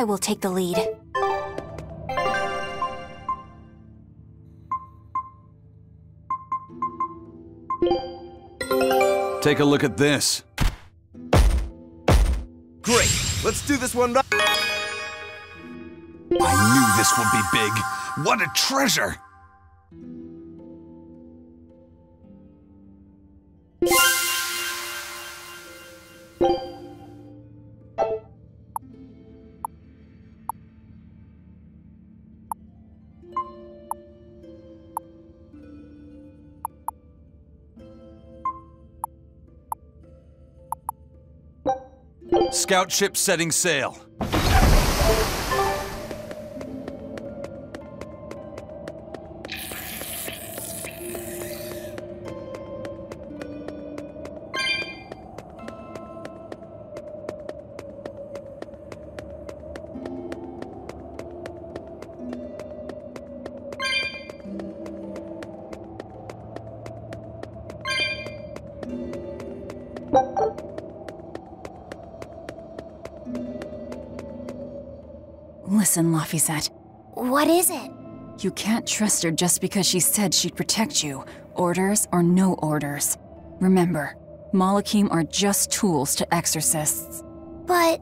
I will take the lead. Take a look at this. Great! Let's do this one right. I knew this would be big. What a treasure! Scout ship setting sail. Listen, Laphicet. What is it? You can't trust her just because she said she'd protect you, orders or no orders. Remember, Malakim are just tools to exorcists. But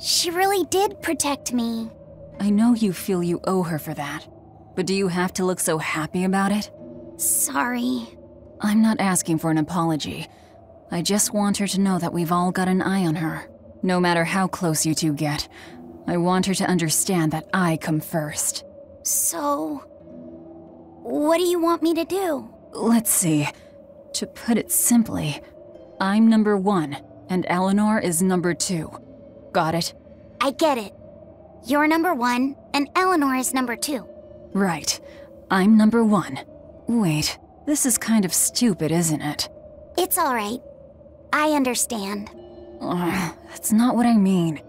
she really did protect me. I know you feel you owe her for that, but do you have to look so happy about it? Sorry. I'm not asking for an apology. I just want her to know that we've all got an eye on her. No matter how close you two get, I want her to understand that I come first. So, what do you want me to do? Let's see. To put it simply, I'm number 1, and Eleanor is number 2. Got it? I get it. You're number 1, and Eleanor is number 2. Right. I'm number 1. Wait, this is kind of stupid, isn't it? It's alright. I understand. That's not what I mean.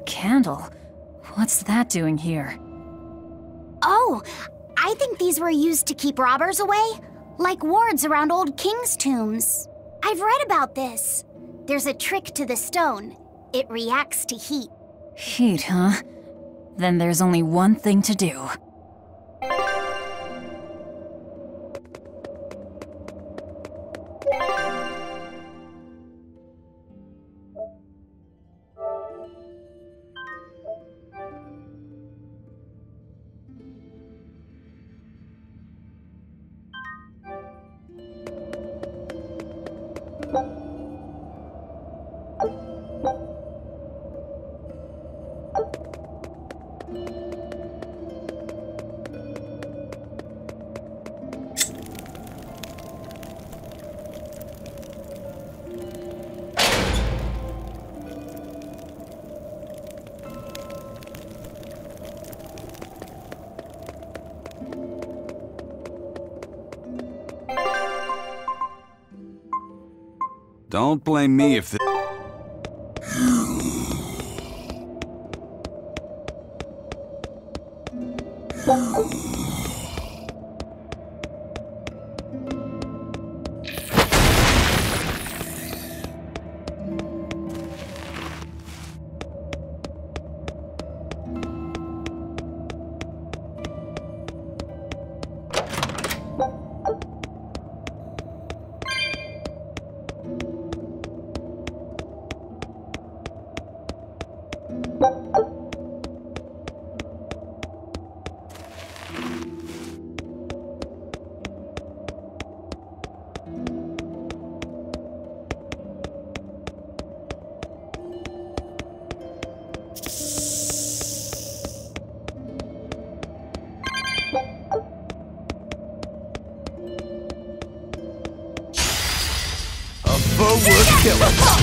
Candle? What's that doing here? Oh, I think these were used to keep robbers away, like wards around old kings' tombs. I've read about this. There's a trick to the stone. It reacts to heat. Heat, huh? Then there's only one thing to do. Don't blame me if the... Bravo would kill us.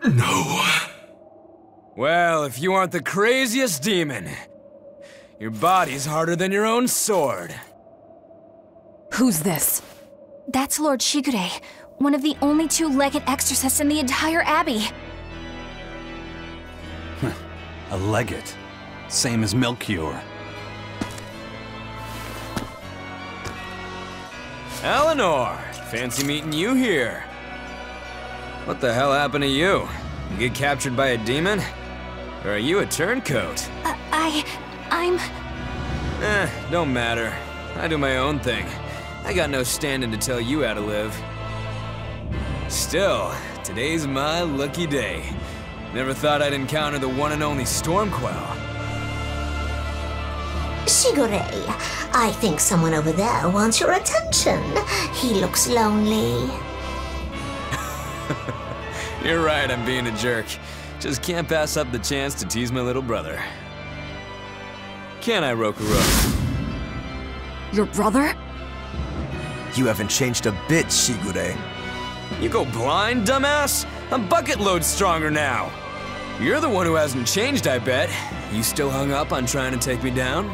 No. Well, if you aren't the craziest demon, your body's harder than your own sword. Who's this? That's Lord Shigure, one of the only two-legged exorcists in the entire abbey. A legate. Same as Melchior. Eleanor, fancy meeting you here. What the hell happened to you? You get captured by a demon? Or are you a turncoat? I'm... Don't matter. I do my own thing. I got no standing to tell you how to live. Still, today's my lucky day. Never thought I'd encounter the one and only Stormquell. Shigure, I think someone over there wants your attention. He looks lonely. You're right, I'm being a jerk. Just can't pass up the chance to tease my little brother. Can I, Rokurou? Your brother? You haven't changed a bit, Shigure. You go blind, dumbass? I'm bucket load stronger now. You're the one who hasn't changed, I bet. You still hung up on trying to take me down?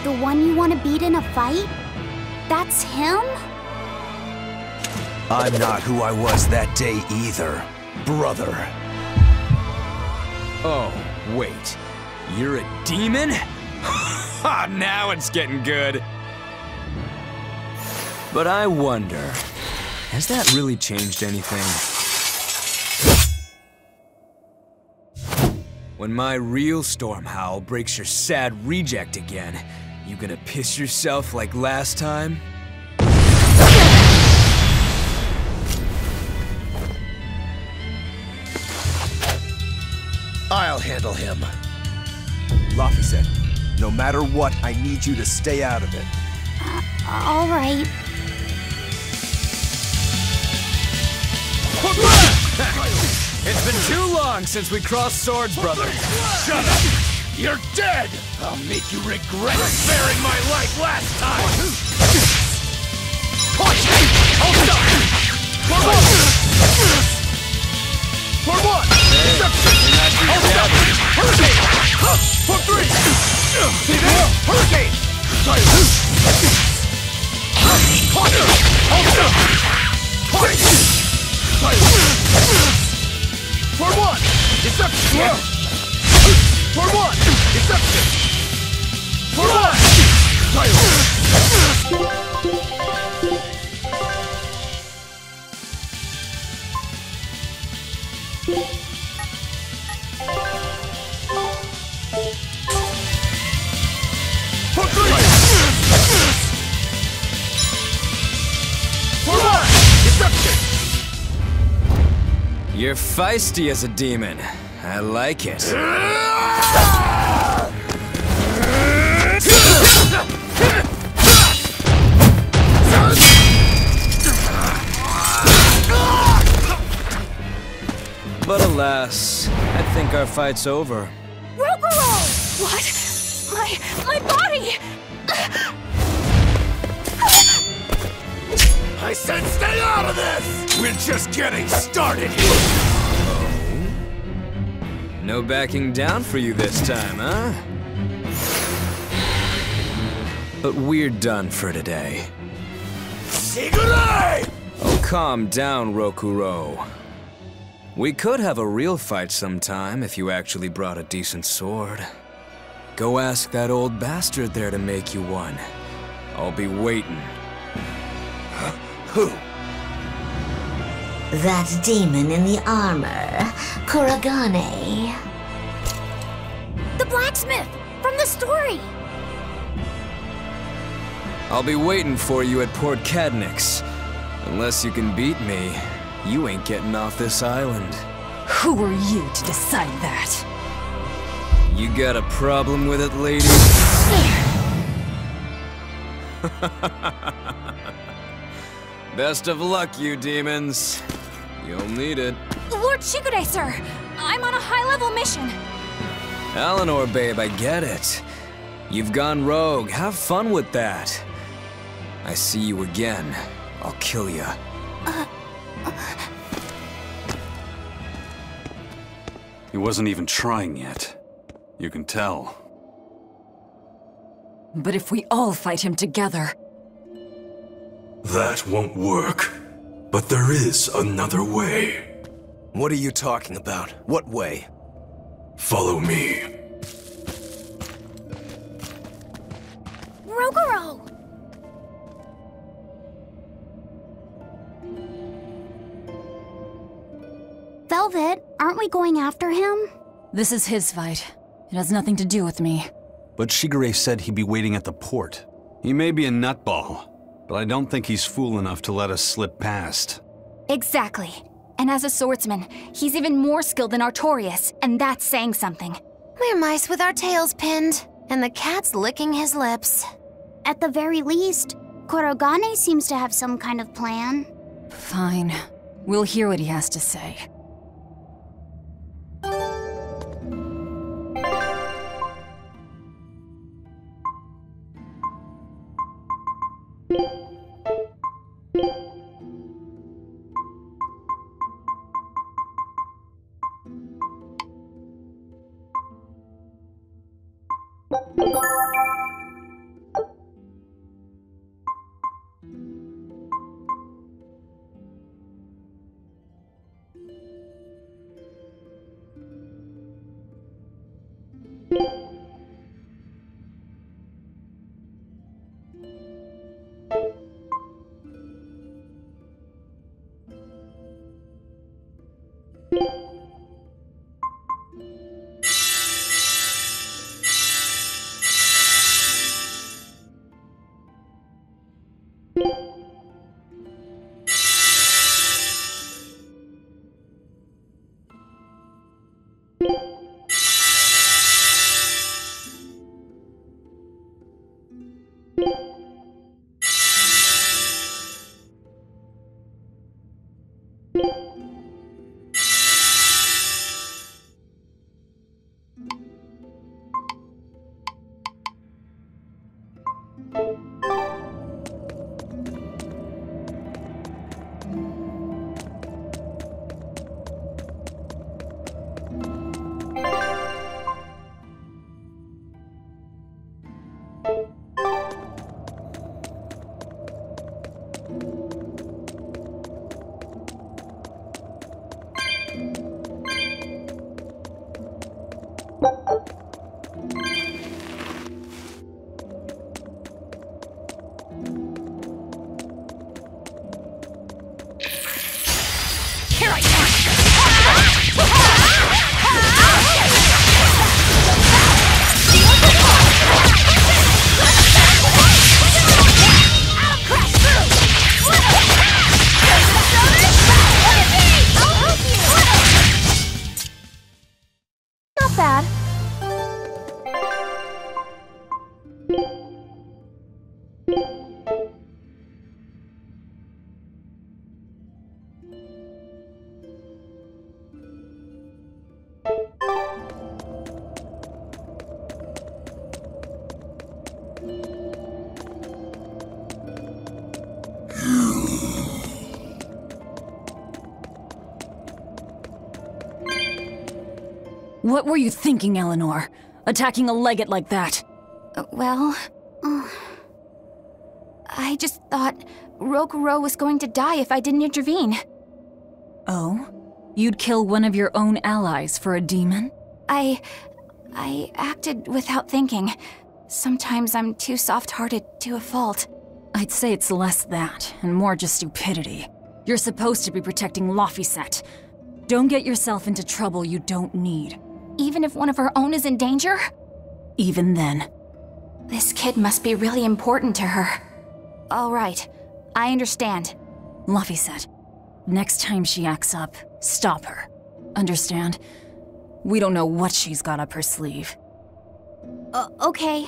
The one you want to beat in a fight? That's him? I'm not who I was that day either, brother. Oh, wait. You're a demon? Ha! Now it's getting good. But I wonder, has that really changed anything? When my real storm howl breaks your sad reject again, you gonna piss yourself like last time? handle him. Laphicet, no matter what, I need you to stay out of it. All right. It's been too long since we crossed swords, brother. Shut up! You're dead! I'll make you regret sparing my life last time! Hold up! For one! Hold up! Hurricane! For three! Hurricane! For one! Deception! For one! Deception! For one! For three! For one! Deception! You're feisty as a demon. I like it. But alas, I think our fight's over. Rogoro! What? My body! I said stay out of this! We're just getting started here! No backing down for you this time, huh? But we're done for today. Shigure! Oh, calm down, Rokuro. We could have a real fight sometime if you actually brought a decent sword. Go ask that old bastard there to make you one. I'll be waiting. Who? That demon in the armor, Kuragane. The blacksmith from the story. I'll be waiting for you at Port Cadnix. Unless you can beat me, you ain't getting off this island. Who are you to decide that? You got a problem with it, lady? Best of luck, you demons. You'll need it. Lord Shigure, sir! I'm on a high-level mission. Eleanor, babe, I get it. You've gone rogue. Have fun with that. I see you again. I'll kill you. He wasn't even trying yet. You can tell. But if we all fight him together... That won't work. But there is another way. What are you talking about? What way? Follow me. Rogoro! Velvet, aren't we going after him? This is his fight. It has nothing to do with me. But Shigure said he'd be waiting at the port. He may be a nutball, but I don't think he's fool enough to let us slip past. Exactly. And as a swordsman, he's even more skilled than Artorius, and that's saying something. We're mice with our tails pinned, and the cat's licking his lips. At the very least, Kuragane seems to have some kind of plan. Fine. We'll hear what he has to say. What were you thinking, Eleanor? Attacking a legate like that? Well... I just thought Crowe was going to die if I didn't intervene. Oh? You'd kill one of your own allies for a demon? I acted without thinking. Sometimes I'm too soft-hearted to a fault. I'd say it's less that, and more just stupidity. You're supposed to be protecting Laphicet. Don't get yourself into trouble you don't need. Even if one of her own is in danger? Even then. This kid must be really important to her. All right, I understand. Laphicet, next time she acts up, stop her. Understand? We don't know what she's got up her sleeve. Okay.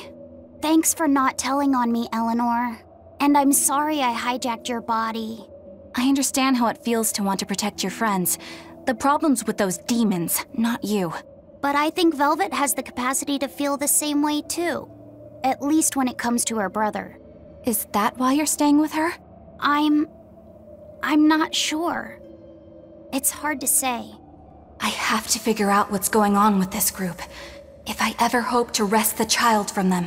Thanks for not telling on me, Eleanor. And I'm sorry I hijacked your body. I understand how it feels to want to protect your friends. The problem's with those demons, not you. But I think Velvet has the capacity to feel the same way too. At least when it comes to her brother. Is that why you're staying with her? I'm not sure. It's hard to say. I have to figure out what's going on with this group, if I ever hope to wrest the child from them.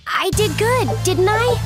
I did good, didn't I?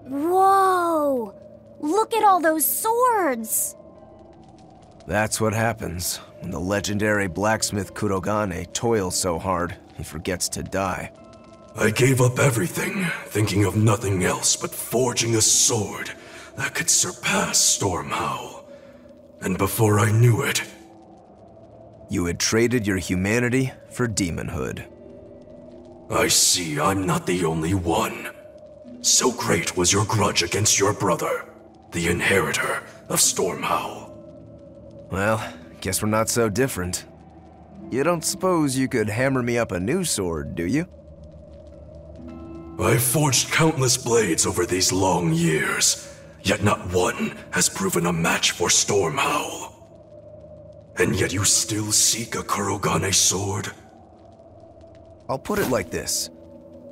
Whoa! Look at all those swords! That's what happens when the legendary blacksmith Kurogane toils so hard he forgets to die. I gave up everything, thinking of nothing else but forging a sword that could surpass Stormhowl. And before I knew it... You had traded your humanity for demonhood. I see I'm not the only one. So great was your grudge against your brother, the inheritor of Stormhowl. Well, guess we're not so different. You don't suppose you could hammer me up a new sword, do you? I've forged countless blades over these long years, yet not one has proven a match for Stormhowl. And yet you still seek a Kurogane sword? I'll put it like this.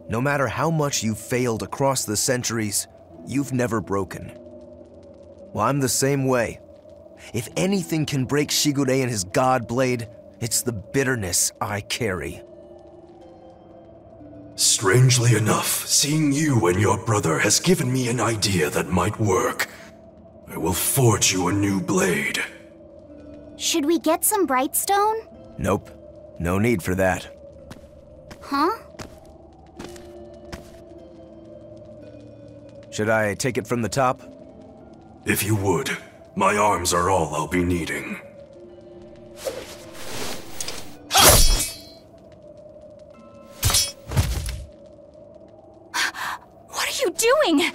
No matter how much you've failed across the centuries, you've never broken. Well, I'm the same way. If anything can break Shigure and his god blade, it's the bitterness I carry. Strangely enough, seeing you and your brother has given me an idea that might work. I will forge you a new blade. Should we get some Brightstone? Nope. No need for that. Huh? Should I take it from the top? If you would. My arms are all I'll be needing. What are you doing?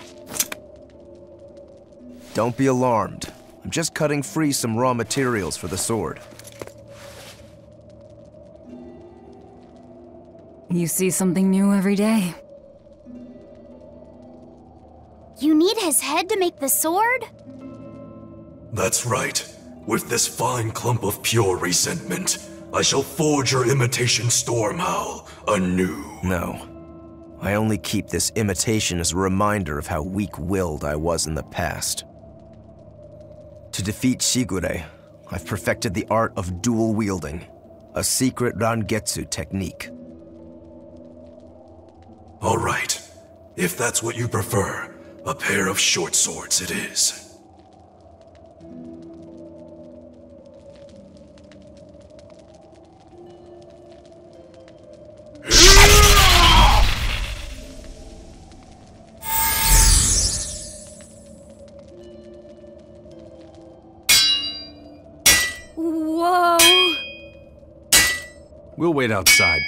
Don't be alarmed. I'm just cutting free some raw materials for the sword. You see something new every day. You need his head to make the sword? That's right. With this fine clump of pure resentment, I shall forge your imitation Stormhowl anew. No. I only keep this imitation as a reminder of how weak-willed I was in the past. To defeat Shigure, I've perfected the art of dual wielding, a secret Rangetsu technique. All right. If that's what you prefer, a pair of short swords it is. Whoa! We'll wait outside.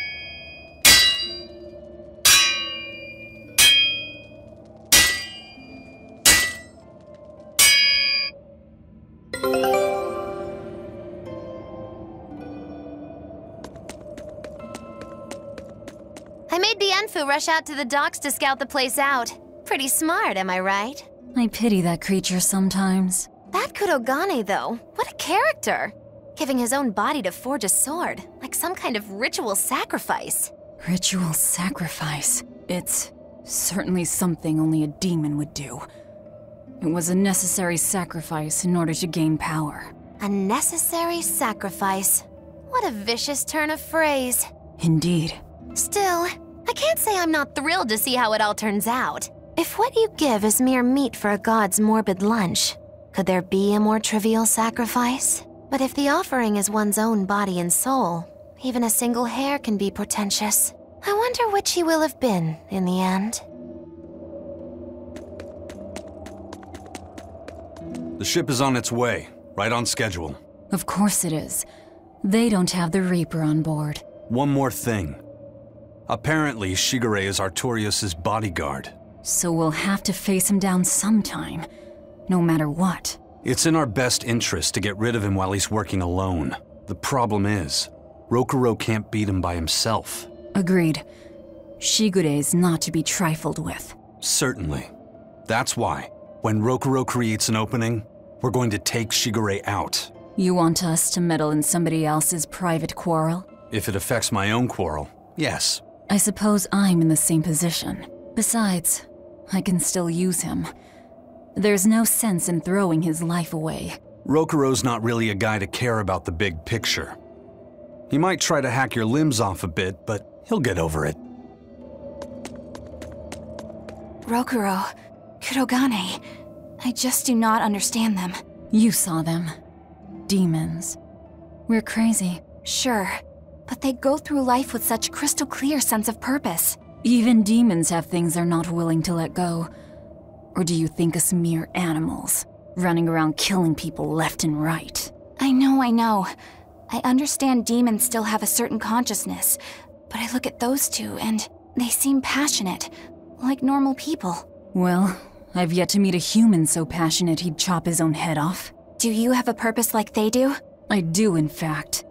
I made Bienfu rush out to the docks to scout the place out. Pretty smart, am I right? I pity that creature sometimes. That Kurogane, though, what a character! Giving his own body to forge a sword, like some kind of ritual sacrifice. Ritual sacrifice. It's certainly something only a demon would do. It was a necessary sacrifice in order to gain power. A necessary sacrifice. What a vicious turn of phrase. Indeed. Still, I can't say I'm not thrilled to see how it all turns out. If what you give is mere meat for a god's morbid lunch, could there be a more trivial sacrifice? But if the offering is one's own body and soul, even a single hair can be portentous. I wonder which he will have been in the end. The ship is on its way, right on schedule. Of course it is. They don't have the Reaper on board. One more thing. Apparently, Shigure is Artorius' bodyguard. So we'll have to face him down sometime, no matter what. It's in our best interest to get rid of him while he's working alone. The problem is, Rokurou can't beat him by himself. Agreed. Shigure is not to be trifled with. Certainly. That's why, when Rokurou creates an opening, we're going to take Shigure out. You want us to meddle in somebody else's private quarrel? If it affects my own quarrel, yes. I suppose I'm in the same position. Besides, I can still use him. There's no sense in throwing his life away. Rokurou's not really a guy to care about the big picture. He might try to hack your limbs off a bit, but he'll get over it. Rokurou, Kurogane, I just do not understand them. You saw them. Demons. We're crazy. Sure, but they go through life with such crystal clear sense of purpose. Even demons have things they're not willing to let go. Or do you think us mere animals, running around killing people left and right? I know. I understand demons still have a certain consciousness, but I look at those two and they seem passionate, like normal people. Well, I've yet to meet a human so passionate he'd chop his own head off. Do you have a purpose like they do? I do, in fact.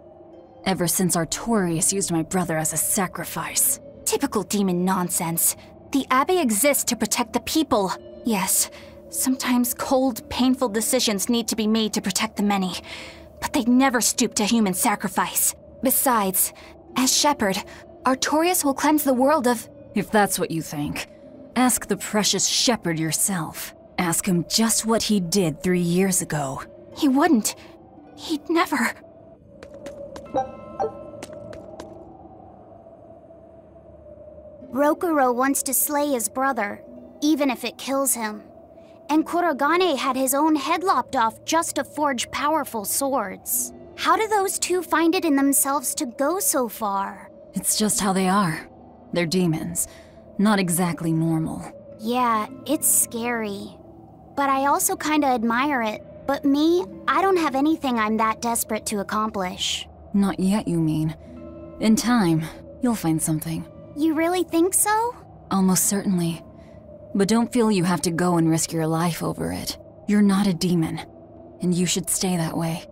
Ever since Artorius used my brother as a sacrifice. Typical demon nonsense. The Abbey exists to protect the people. Yes, sometimes cold, painful decisions need to be made to protect the many, but they'd never stoop to human sacrifice. Besides, as shepherd, Artorius will cleanse the world of— If that's what you think, ask the precious shepherd yourself. Ask him just what he did 3 years ago. He wouldn't. He'd never. Rokurou wants to slay his brother, even if it kills him. And Kurogane had his own head lopped off just to forge powerful swords. How do those two find it in themselves to go so far? It's just how they are. They're demons. Not exactly normal. Yeah, it's scary. But I also kinda admire it. But me, I don't have anything I'm that desperate to accomplish. Not yet, you mean. In time, you'll find something. You really think so? Almost certainly. But don't feel you have to go and risk your life over it. You're not a demon, and you should stay that way.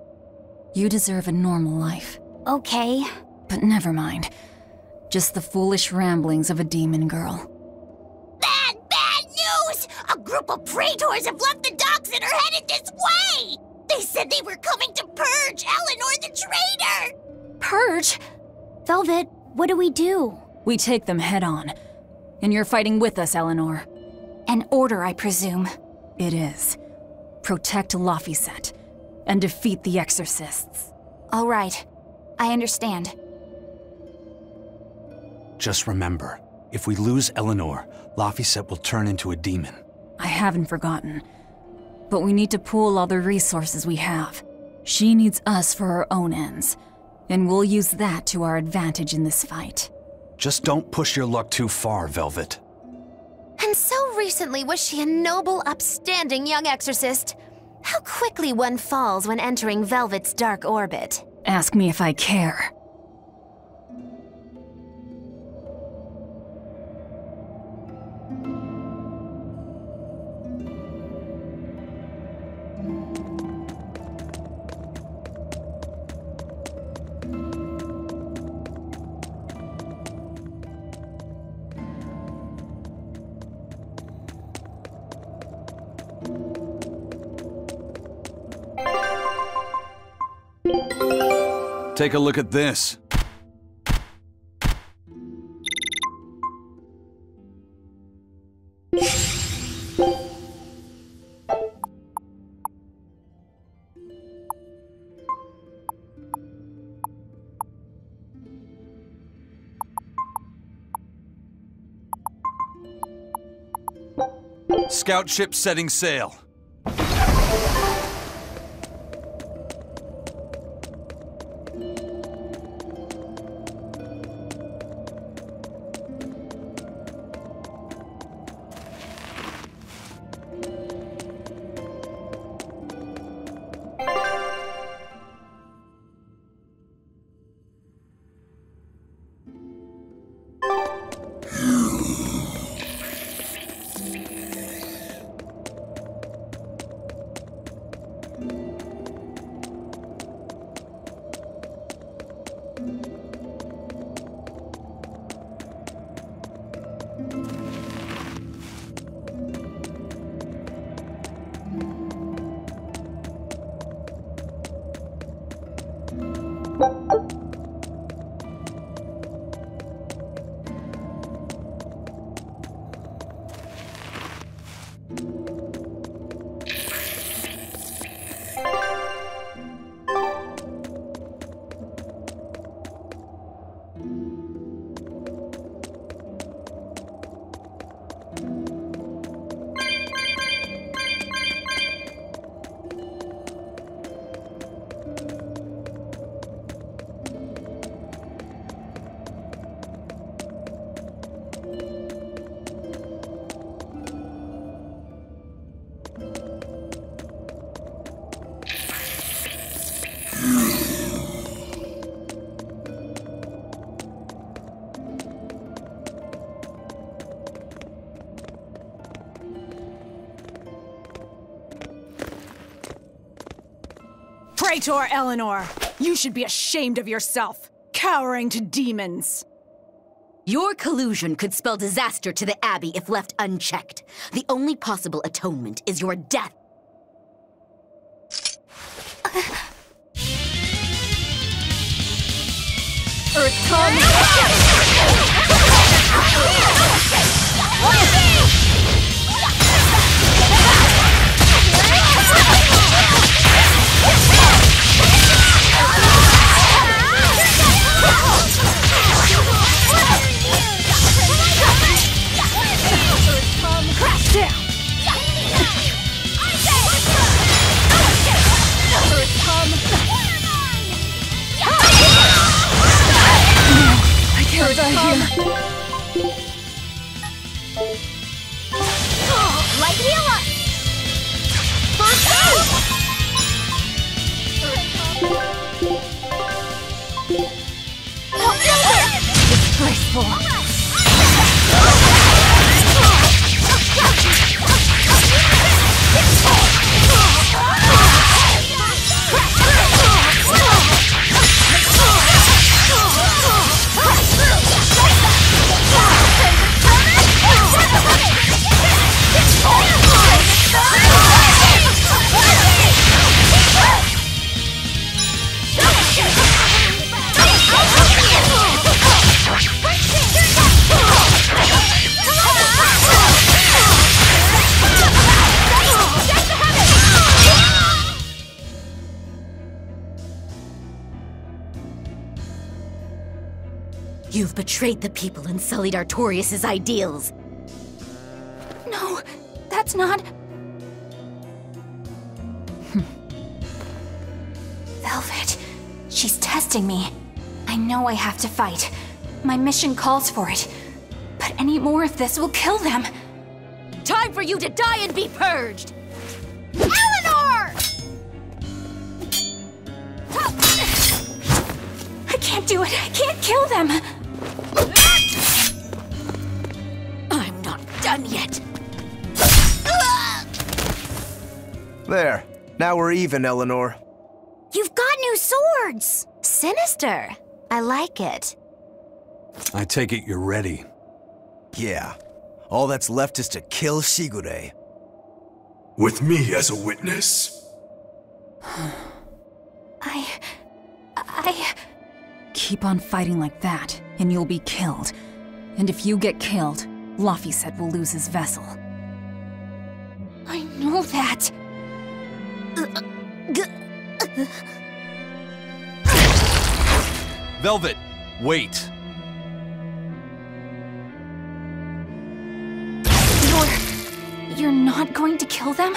You deserve a normal life. Okay. But never mind. Just the foolish ramblings of a demon girl. Bad news! A group of praetors have left the docks and are headed this way! They said they were coming to purge Eleanor the traitor! Purge? Velvet, what do we do? We take them head on. And you're fighting with us, Eleanor. An order, I presume. It is. Protect Laphicet and defeat the exorcists. All right. I understand. Just remember, if we lose Eleanor, Laphicet will turn into a demon. I haven't forgotten. But we need to pool all the resources we have. She needs us for her own ends, and we'll use that to our advantage in this fight. Just don't push your luck too far, Velvet. And so recently was she a noble, upstanding young exorcist. How quickly one falls when entering Velvet's dark orbit. Ask me if I care. Take a look at this. Scout ship setting sail. Traitor Eleanor! You should be ashamed of yourself, cowering to demons. Your collusion could spell disaster to the Abbey if left unchecked. The only possible atonement is your death. Earth come! Crash down! I can't die here. Light healer! Disgraceful. You've betrayed the people and sullied Artorius' ideals. No, that's not... Velvet, she's testing me. I know I have to fight. My mission calls for it. But any more of this will kill them. Time for you to die and be purged! Eleanor! I can't do it. I can't kill them. I'm not done yet. There. Now we're even, Eleanor. You've got new swords! Sinister. I like it. I take it you're ready. Yeah. All that's left is to kill Shigure. With me as a witness. Keep on fighting like that, and you'll be killed. And if you get killed, Laphicet will lose his vessel. I know that. Velvet, wait. You're not going to kill them?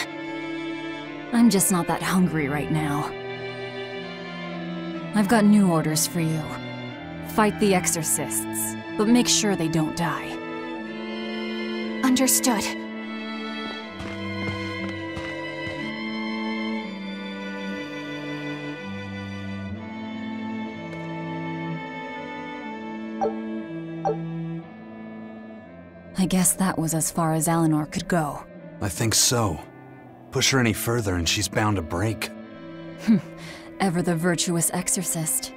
I'm just not that hungry right now. I've got new orders for you. Fight the exorcists, but make sure they don't die. Understood. I guess that was as far as Eleanor could go. I think so. Push her any further and she's bound to break. Ever the virtuous exorcist.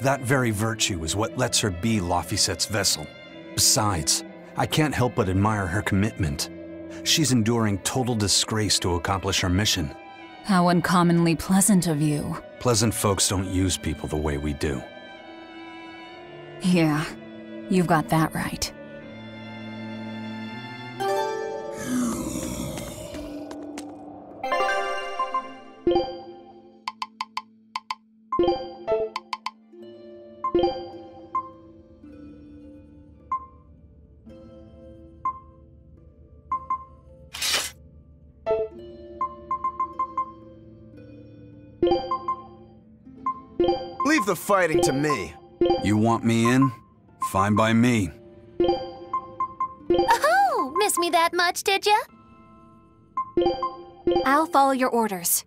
That very virtue is what lets her be Laphicet's vessel. Besides, I can't help but admire her commitment. She's enduring total disgrace to accomplish her mission. How uncommonly pleasant of you. Pleasant folks don't use people the way we do. Yeah, you've got that right. Leave the fighting to me. You want me in? Fine by me. Oh, miss me that much, did ya? I'll follow your orders.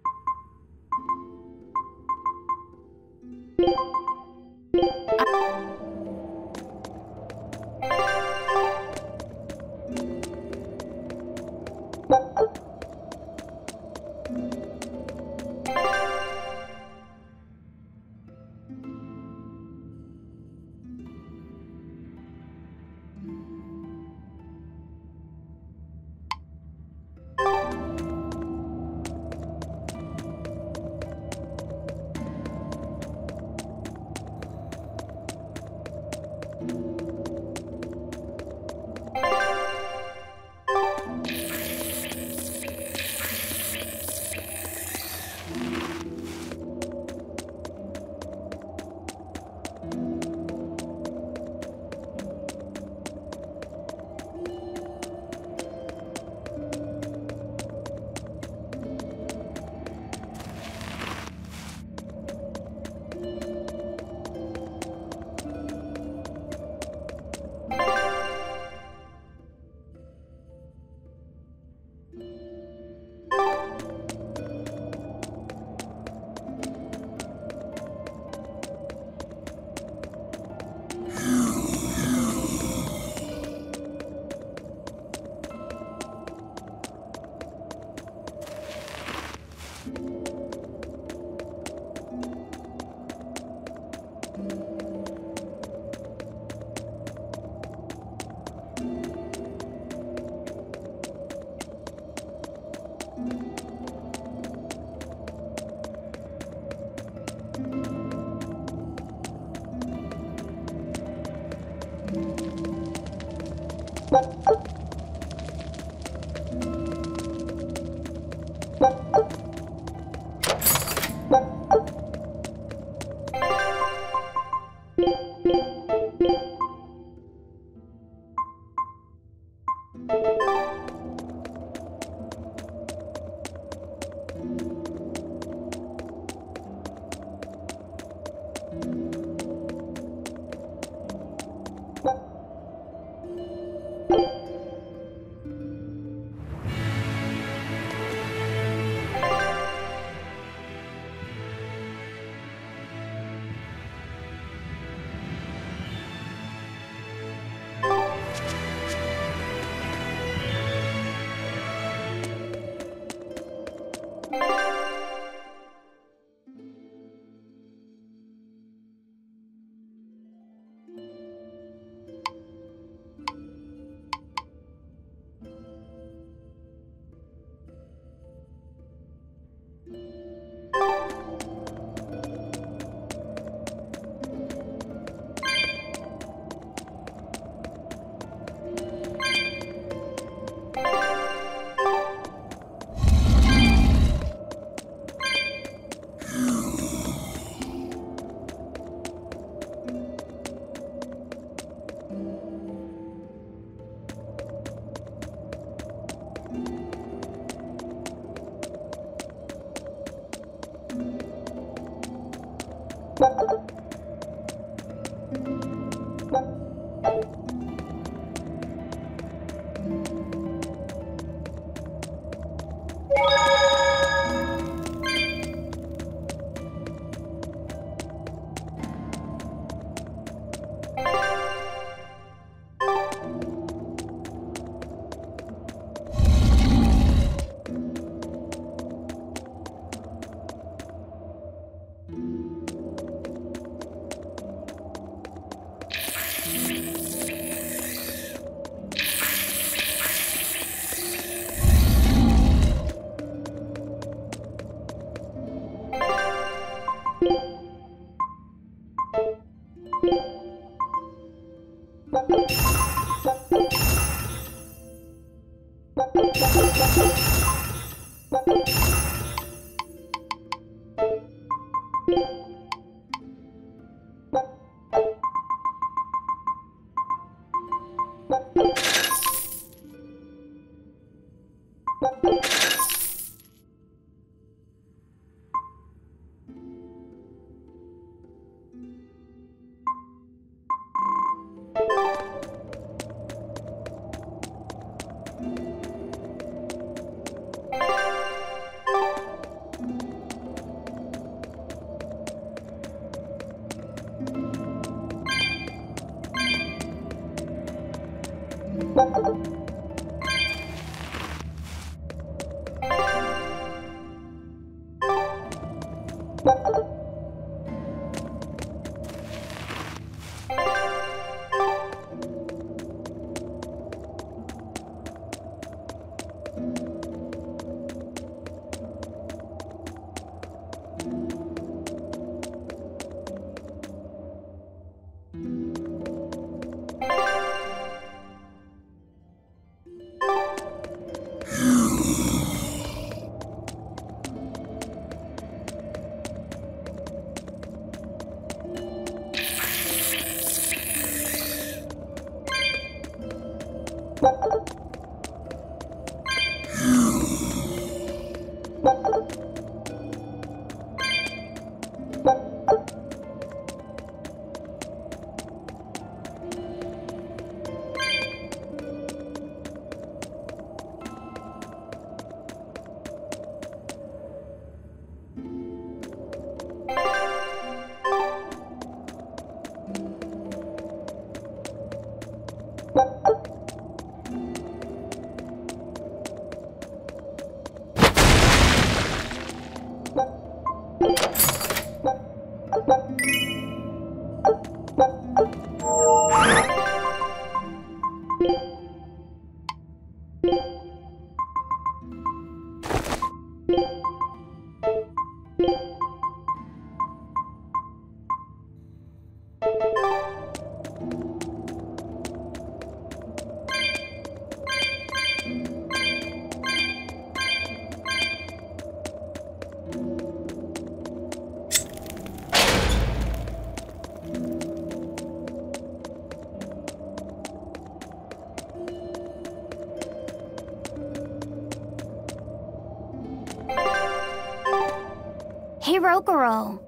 Rokuro.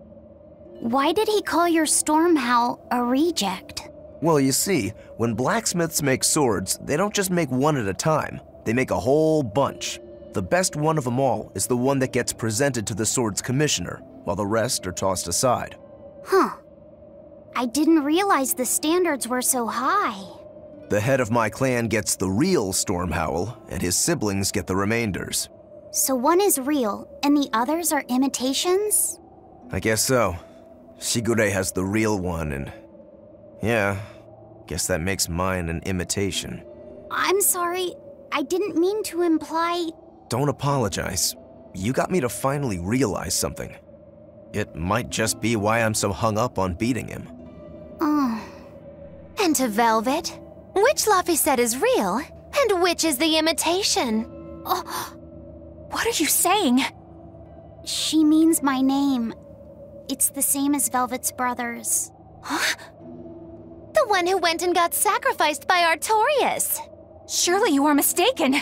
Why did he call your storm howl a reject? Well, you see, when blacksmiths make swords, they don't just make one at a time. They make a whole bunch. The best one of them all is the one that gets presented to the sword's commissioner, while the rest are tossed aside. Huh. I didn't realize the standards were so high. The head of my clan gets the real storm howl, and his siblings get the remainders. So one is real, and the others are imitations? I guess so. Shigure has the real one, and yeah, guess that makes mine an imitation. I'm sorry, I didn't mean to imply... Don't apologize. You got me to finally realize something. It might just be why I'm so hung up on beating him. Oh. And to Velvet, which Laphicet is real, and which is the imitation? Oh, what are you saying? She means my name. It's the same as Velvet's brothers. Huh? The one who went and got sacrificed by Artorius. Surely you are mistaken.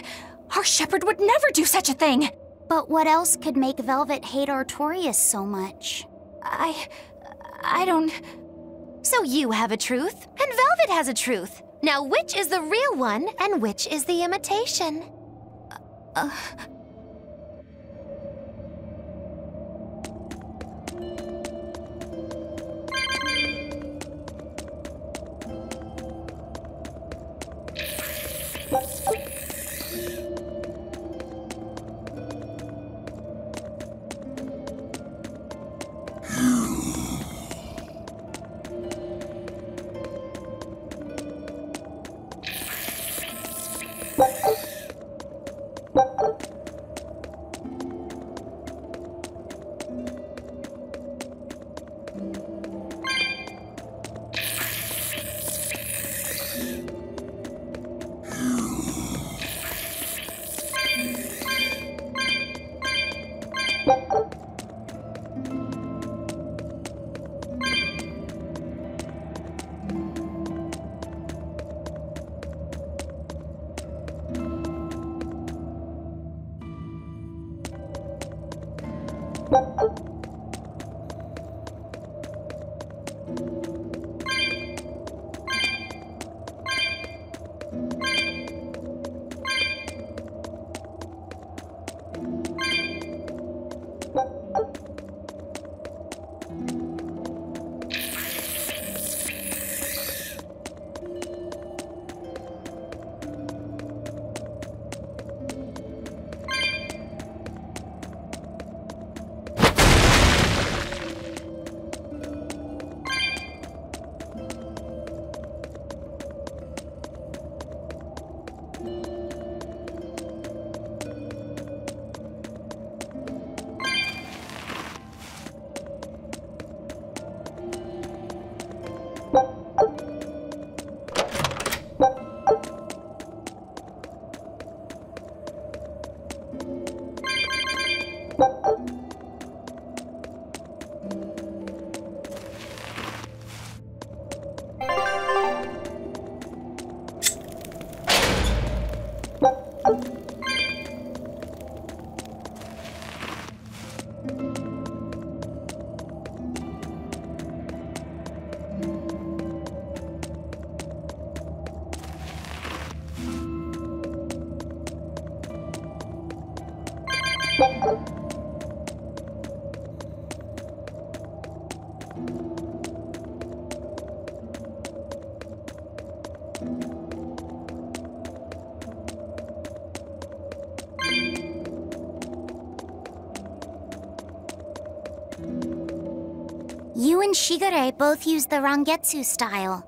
Our shepherd would never do such a thing. But what else could make Velvet hate Artorius so much? I don't... So you have a truth, and Velvet has a truth. Now which is the real one, and which is the imitation? You and Shigure both use the Rangetsu style.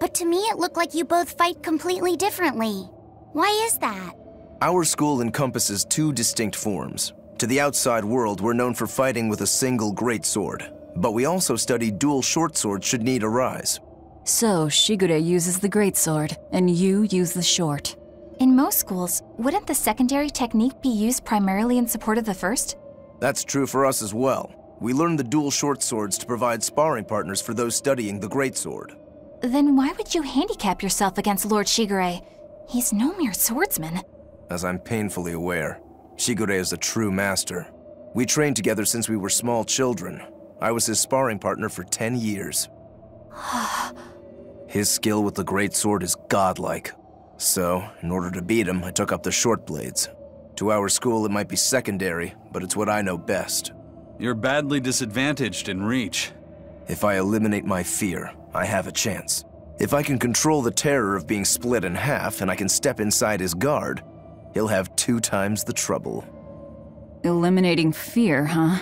But to me it looked like you both fight completely differently. Why is that? Our school encompasses two distinct forms. To the outside world, we're known for fighting with a single greatsword. But we also study dual short swords should need arise. So, Shigure uses the greatsword, and you use the short. In most schools, wouldn't the secondary technique be used primarily in support of the first? That's true for us as well. We learn the dual short swords to provide sparring partners for those studying the greatsword. Then why would you handicap yourself against Lord Shigure? He's no mere swordsman. As I'm painfully aware, Shigure is a true master. We trained together since we were small children. I was his sparring partner for 10 years. His skill with the great sword is godlike. So, in order to beat him, I took up the short blades. To our school, it might be secondary, but it's what I know best. You're badly disadvantaged in reach. If I eliminate my fear, I have a chance. If I can control the terror of being split in half and I can step inside his guard, he'll have 2 times the trouble. Eliminating fear, huh?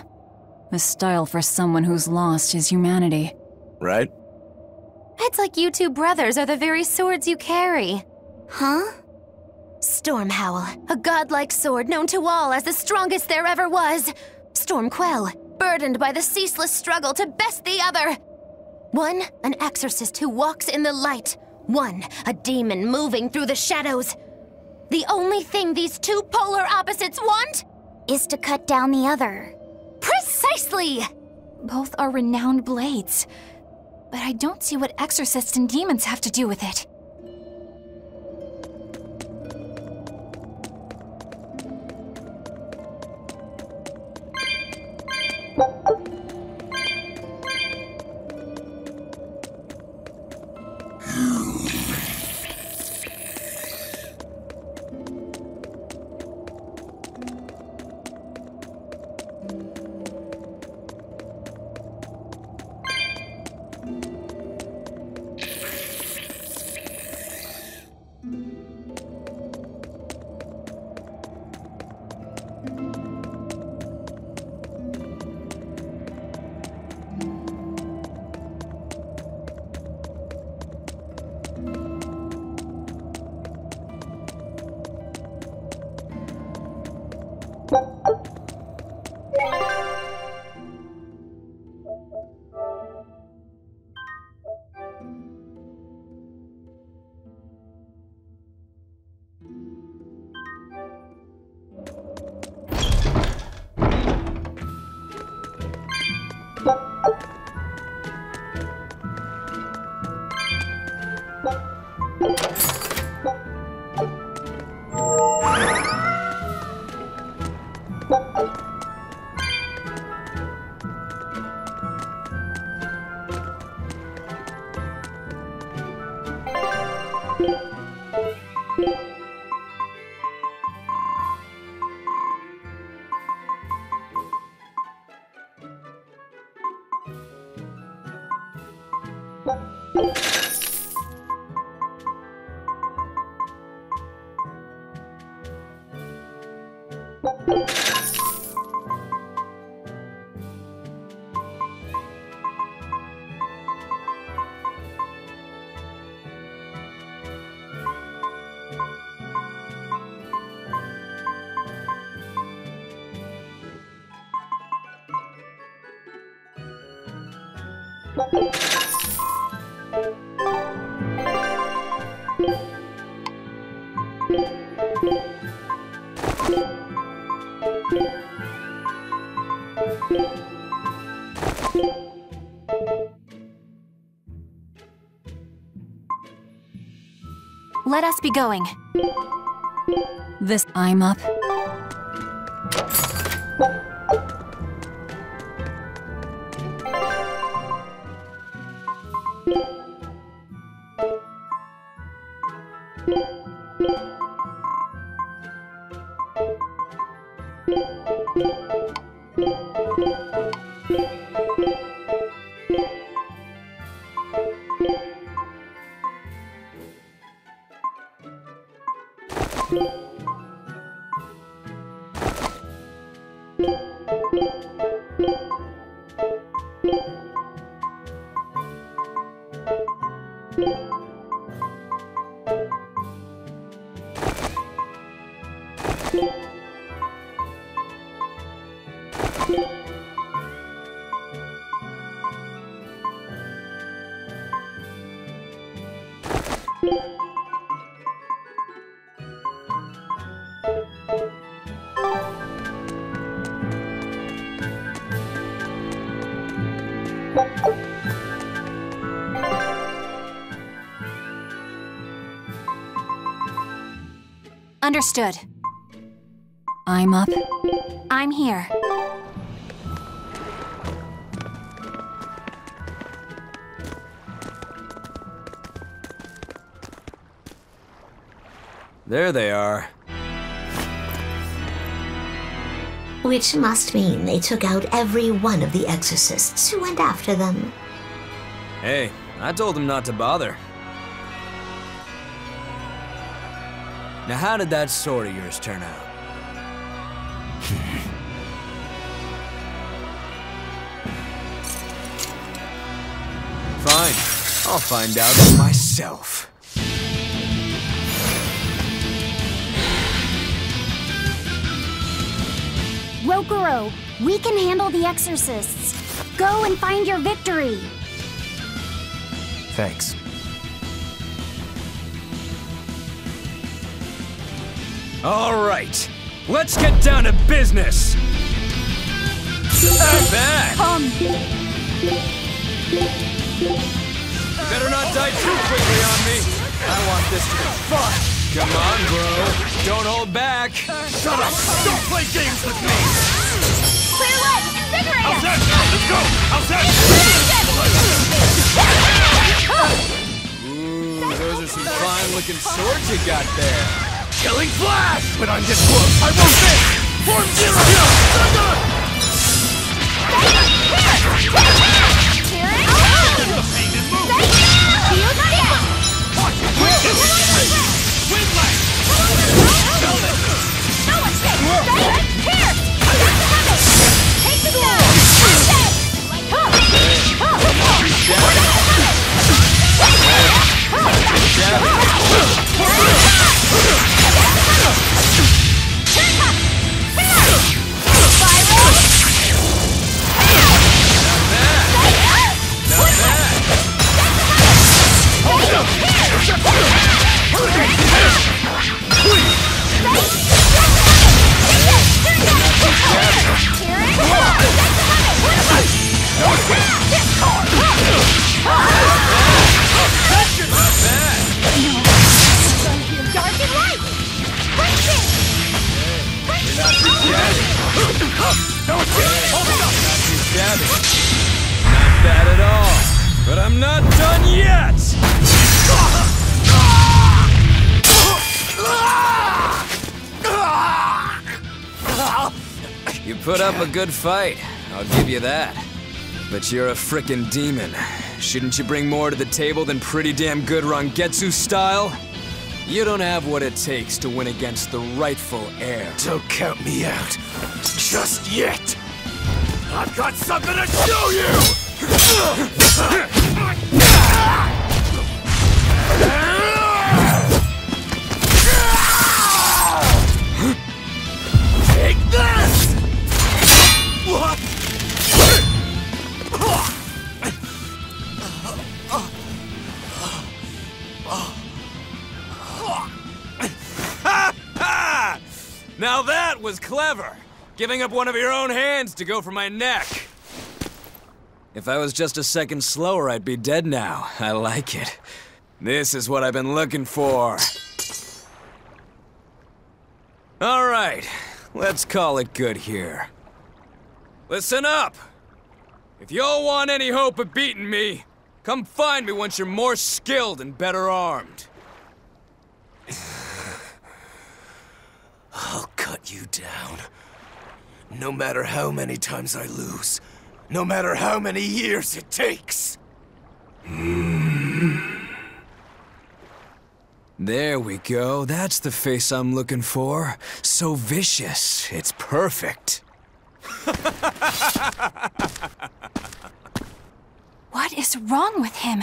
A style for someone who's lost his humanity. Right? It's like you two brothers are the very swords you carry. Huh? Stormhowl, a godlike sword known to all as the strongest there ever was. Stormquell, burdened by the ceaseless struggle to best the other. One, an exorcist who walks in the light. One, a demon moving through the shadows. The only thing these 2 polar opposites want is to cut down the other. Precisely! Both are renowned blades, but I don't see what exorcists and demons have to do with it. Let us be going. I'm up. Understood. I'm up. I'm here. There they are. Which must mean they took out every one of the exorcists who went after them. Hey, I told them not to bother. Now how did that sword of yours turn out? Fine, I'll find out for myself. Rokuro, we can handle the exorcists. Go and find your victory. Thanks. All right, let's get down to business. Back. Come. You better not die too quickly on me. I want this to be fun. Come on, bro. Don't hold back. Shut up! Don't play games with me! Clear light! Invigorate How's us! that? Let's go! How's that? Ooh, those are some fine-looking swords you got there. Killing flash! When I'm this close, I won't miss! Form zero! Thunder! Wind light! Spell it! No escape! Here! Take the down! Not bad at all, but I'm not done yet! You put up a good fight, I'll give you that. But you're a frickin' demon. Shouldn't you bring more to the table than pretty damn good Rangetsu style? You don't have what it takes to win against the rightful heir. Don't count me out. Just yet. I've got something to show you! Take this! Now that was clever! Giving up one of your own hands to go for my neck. If I was just a second slower, I'd be dead now. I like it. This is what I've been looking for. All right, let's call it good here. Listen up! If y'all want any hope of beating me, come find me once you're more skilled and better armed. I'll cut you down. No matter how many times I lose. No matter how many years it takes. There we go. That's the face I'm looking for. So vicious. It's perfect. What is wrong with him?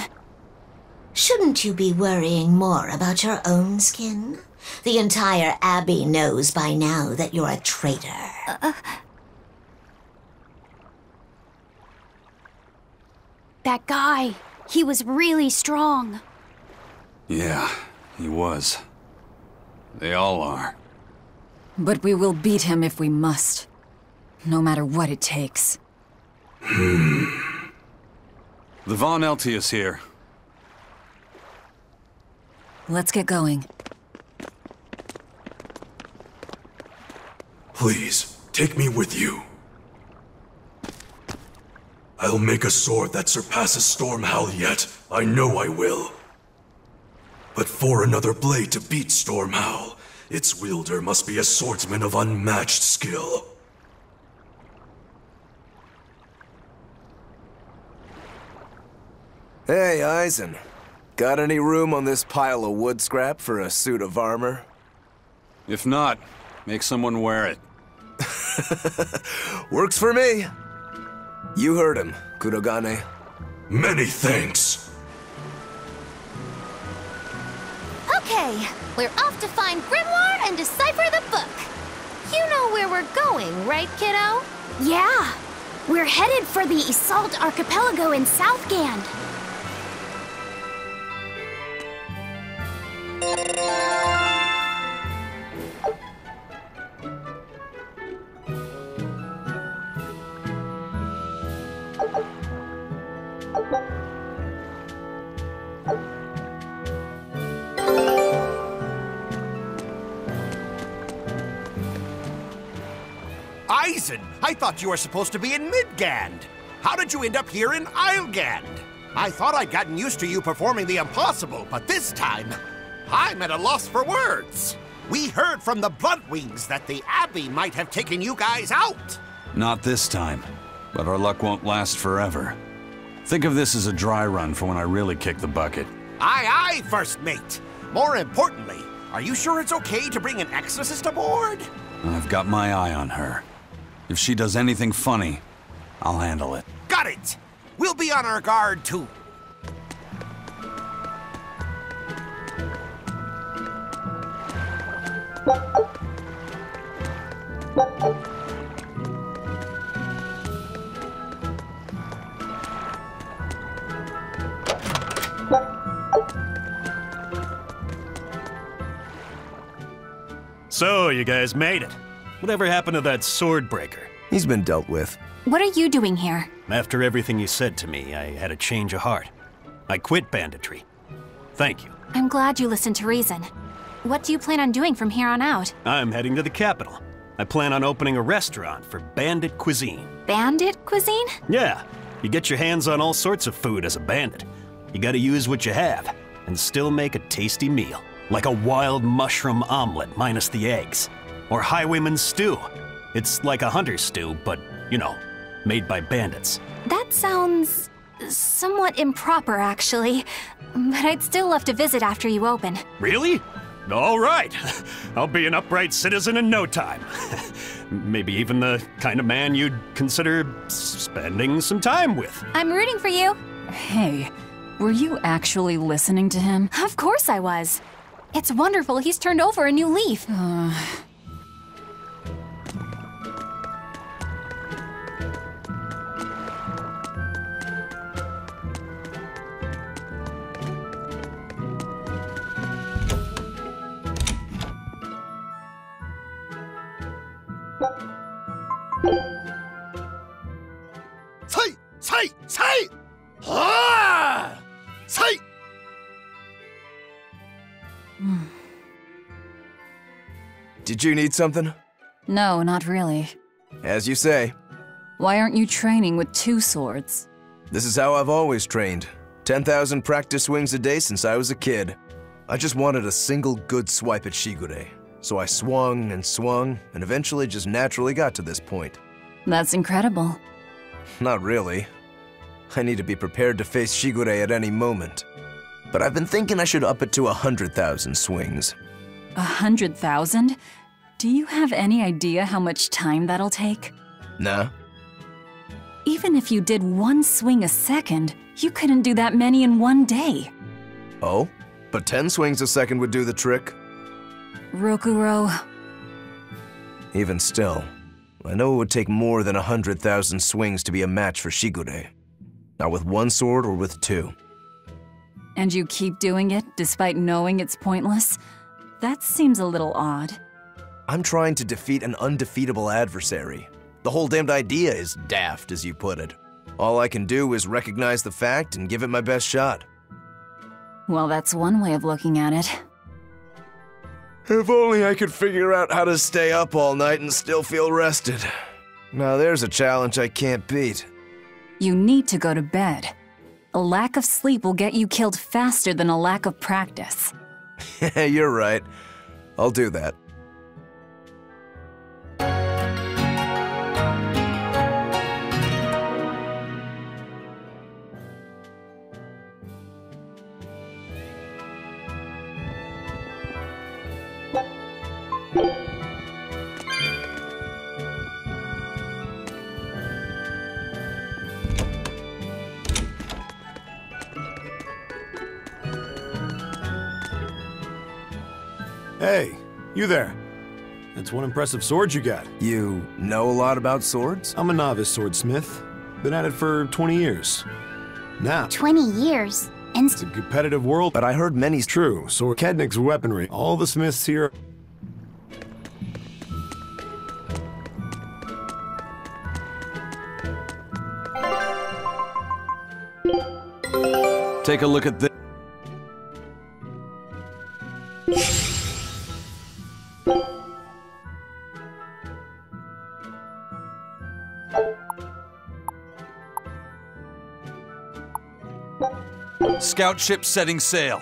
Shouldn't you be worrying more about your own skin? The entire Abbey knows by now that you're a traitor. That guy, he was really strong. Yeah, he was. They all are. But we will beat him if we must. No matter what it takes. The Von Eltius here. Let's get going. Please, take me with you. I'll make a sword that surpasses Stormhowl yet. I know I will. But for another blade to beat Stormhowl, its wielder must be a swordsman of unmatched skill. Hey, Eisen. Got any room on this pile of wood scrap for a suit of armor? If not, make someone wear it. Works for me. You heard him, Kurogane. Many thanks. Okay, we're off to find Grimoire and decipher the book. You know where we're going, right, kiddo? Yeah. We're headed for the Assault Archipelago in Southgand. Eisen, I thought you were supposed to be in Midgand. How did you end up here in Islegand? I thought I'd gotten used to you performing the impossible, but this time, I'm at a loss for words. We heard from the Bloodwings that the Abbey might have taken you guys out. Not this time, but our luck won't last forever. Think of this as a dry run for when I really kick the bucket. Aye, aye, First Mate. More importantly, are you sure it's okay to bring an exorcist aboard? I've got my eye on her. If she does anything funny, I'll handle it. Got it! We'll be on our guard, too. So, you guys made it. Whatever happened to that sword breaker? He's been dealt with. What are you doing here? After everything you said to me, I had a change of heart. I quit banditry. Thank you. I'm glad you listened to reason. What do you plan on doing from here on out? I'm heading to the capital. I plan on opening a restaurant for bandit cuisine. Bandit cuisine? Yeah, you get your hands on all sorts of food as a bandit. You gotta use what you have, and still make a tasty meal. Like a wild mushroom omelet minus the eggs. Or highwayman's stew. It's like a hunter's stew, but, you know, made by bandits. That sounds somewhat improper, actually. But I'd still love to visit after you open. Really? All right. I'll be an upright citizen in no time. Maybe even the kind of man you'd consider spending some time with. I'm rooting for you. Hey, were you actually listening to him? Of course I was. It's wonderful he's turned over a new leaf. Say! Ah! Say! Did you need something? No, not really. As you say. Why aren't you training with 2 swords? This is how I've always trained. 10,000 practice swings a day since I was a kid. I just wanted a single good swipe at Shigure. So I swung, and eventually just naturally got to this point. That's incredible. Not really. I need to be prepared to face Shigure at any moment. But I've been thinking I should up it to 100,000 swings. 100,000? Do you have any idea how much time that'll take? Nah. Even if you did 1 swing a second, you couldn't do that many in 1 day. Oh? But 10 swings a second would do the trick. Rokuro. Even still, I know it would take more than 100,000 swings to be a match for Shigure. Not with 1 sword or with 2. And you keep doing it despite knowing it's pointless? That seems a little odd. I'm trying to defeat an undefeatable adversary. The whole damned idea is daft, as you put it. All I can do is recognize the fact and give it my best shot. Well, that's one way of looking at it. If only I could figure out how to stay up all night and still feel rested. Now there's a challenge I can't beat. You need to go to bed. A lack of sleep will get you killed faster than a lack of practice. You're right. I'll do that. Hey, you there. That's one impressive sword you got. You know a lot about swords? I'm a novice swordsmith. Been at it for 20 years. Now, 20 years? And it's a competitive world. But I heard many... True, so Kednik's weaponry. All the smiths here... Take a look at this. Scout ship setting sail.